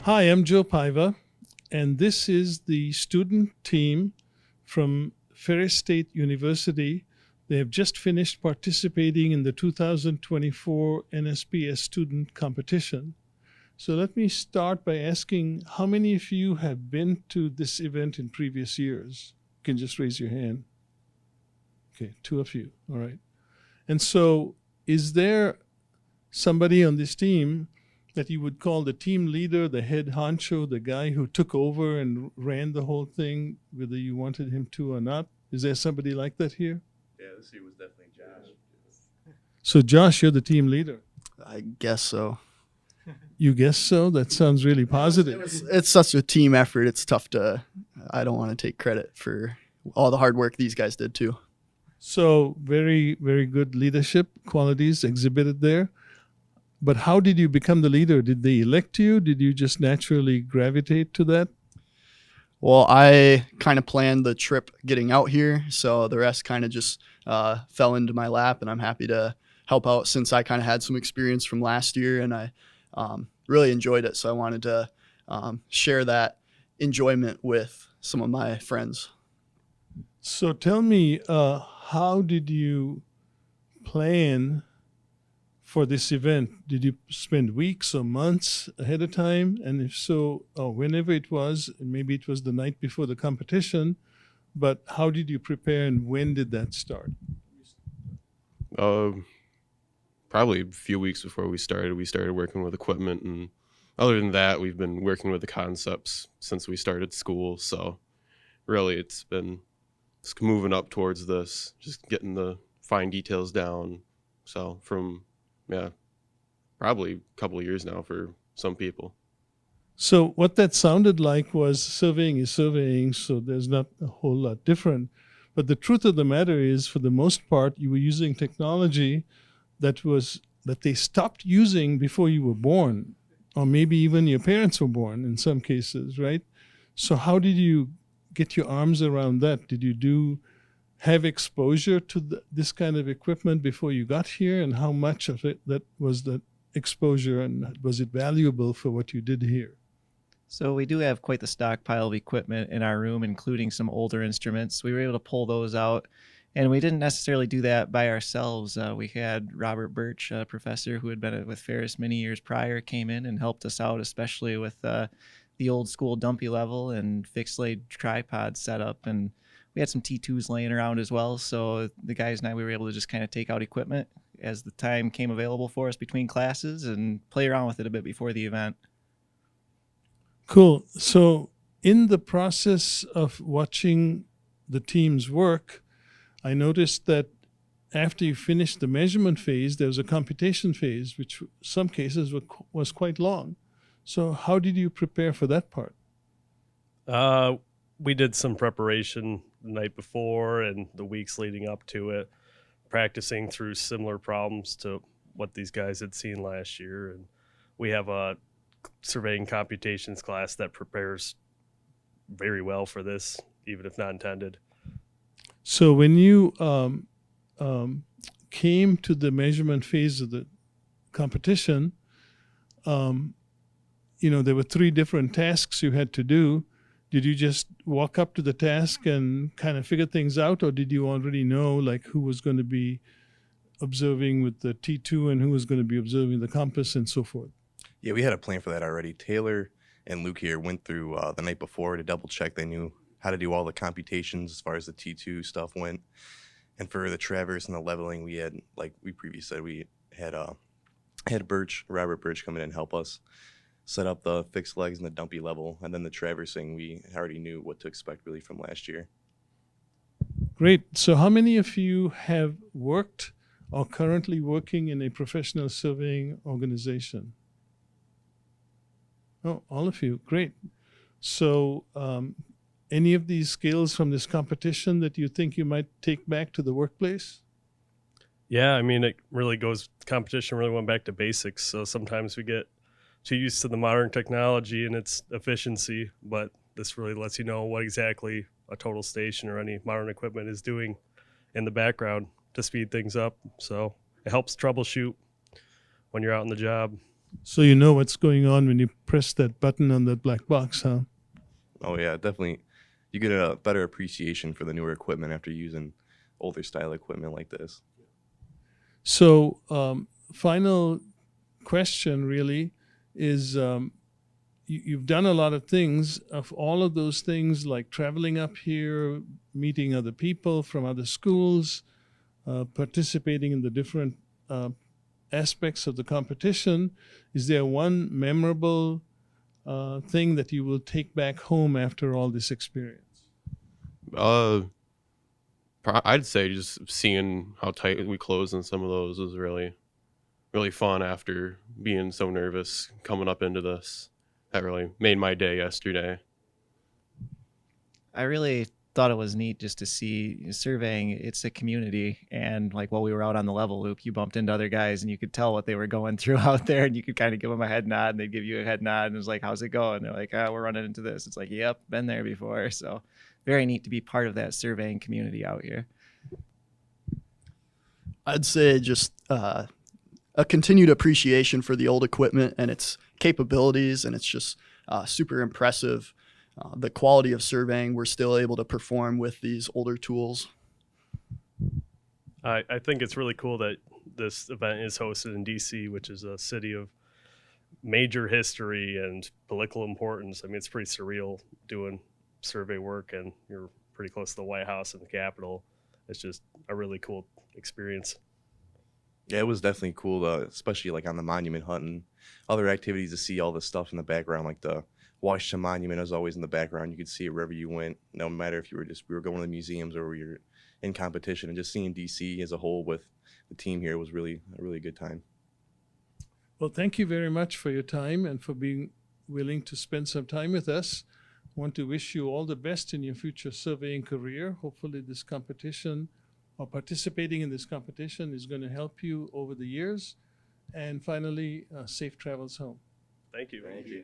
Hi, I'm Joe Paiva, and this is the student team from Ferris State University. They have just finished participating in the 2024 NSPS student competition. So let me start by asking how many of you have been to this event in previous years? You can just raise your hand. Okay, two of you. All right. And so is there somebody on this team that you would call the team leader, the head honcho, the guy who took over and ran the whole thing, whether you wanted him to or not? Is there somebody like that here? Yeah, this year was definitely Josh. So Josh, you're the team leader. I guess so. You guess so? That sounds really positive. It's such a team effort. It's tough I don't want to take credit for all the hard work these guys did too. So very, very good leadership qualities exhibited there. But how did you become the leader? Did they elect you? Did you just naturally gravitate to that? Well, I kind of planned the trip getting out here, so the rest kind of just fell into my lap, and I'm happy to help out since I kind of had some experience from last year, and I really enjoyed it. So I wanted to share that enjoyment with some of my friends. So tell me, how did you plan for this event? Did you spend weeks or months ahead of time? And if so, whenever it was, maybe it was the night before the competition, but how did you prepare and when did that start? Probably a few weeks before we started working with equipment, and other than that, we've been working with the concepts since we started school. So really it's been just moving up towards this, just getting the fine details down. So probably a couple of years now for some people. So what that sounded like was surveying is surveying, so there's not a whole lot different. But the truth of the matter is, for the most part, you were using technology that they stopped using before you were born, or maybe even your parents were born in some cases, right? So how did you get your arms around that? Did you have exposure to this kind of equipment before you got here, and how much of it that was the exposure, and was it valuable for what you did here? So we do have quite the stockpile of equipment in our room, including some older instruments. We were able to pull those out, and we didn't necessarily do that by ourselves. We had Robert Birch, a professor who had been with Ferris many years prior, came in and helped us out, especially with the old school dumpy level and fixed blade tripod setup. And we had some T2s laying around as well. So the guys and I, we were able to just kind of take out equipment as the time came available for us between classes and play around with it a bit before the event. Cool. So in the process of watching the teams work, I noticed that after you finished the measurement phase, there was a computation phase, which some cases was quite long. So how did you prepare for that part? We did some preparation the night before and the weeks leading up to it, practicing through similar problems to what these guys had seen last year. And we have a surveying computations class that prepares very well for this, even if not intended. So when you came to the measurement phase of the competition, there were 3 different tasks you had to do. Did you just walk up to the task and kind of figure things out, or did you already know like who was going to be observing with the T2 and who was going to be observing the compass and so forth? Yeah, we had a plan for that already. Taylor and Luke here went through the night before to double check they knew how to do all the computations as far as the T2 stuff went. And for the traverse and the leveling, we had, like we previously said, we had Robert Birch come in and help us set up the fixed legs and the dumpy level. And then the traversing, we already knew what to expect really from last year. Great. So how many of you have worked or currently working in a professional surveying organization? Oh, all of you. Great. So any of these skills from this competition that you think you might take back to the workplace? Yeah, I mean, competition really went back to basics. So sometimes we get too used to the modern technology and its efficiency, but this really lets you know what exactly a total station or any modern equipment is doing in the background to speed things up. So it helps troubleshoot when you're out on the job. So you know what's going on when you press that button on that black box, huh? Oh yeah, definitely. You get a better appreciation for the newer equipment after using older style equipment like this. So, final question really is you've done a lot of things. Of all of those things, like traveling up here, meeting other people from other schools, participating in the different aspects of the competition, is there one memorable thing that you will take back home after all this experience? I'd say just seeing how tight we closed in some of those was really, really fun after being so nervous coming up into this. That really made my day yesterday. I really thought it was neat just to see surveying. It's a community, and like while we were out on the level loop, you bumped into other guys and you could tell what they were going through out there, and you could kind of give them a head nod and they'd give you a head nod, and it was like, how's it going? They're like, we're running into this. It's like, yep, been there before. So very neat to be part of that surveying community out here. I'd say just a continued appreciation for the old equipment and its capabilities, and it's just super impressive. The quality of surveying we're still able to perform with these older tools. I think it's really cool that this event is hosted in DC, which is a city of major history and political importance. I mean, it's pretty surreal doing survey work, and you're pretty close to the White House and the Capitol. It's just a really cool experience. Yeah, it was definitely cool, especially like on the monument hunting, other activities to see all this stuff in the background, like the Washington Monument is always in the background. You could see it wherever you went, no matter if we were going to the museums or we were in competition, and just seeing DC as a whole with the team here was really a really good time. Well, thank you very much for your time and for being willing to spend some time with us. I want to wish you all the best in your future surveying career. Hopefully this competition or participating in this competition is going to help you over the years. And finally, safe travels home. Thank you. Thank you.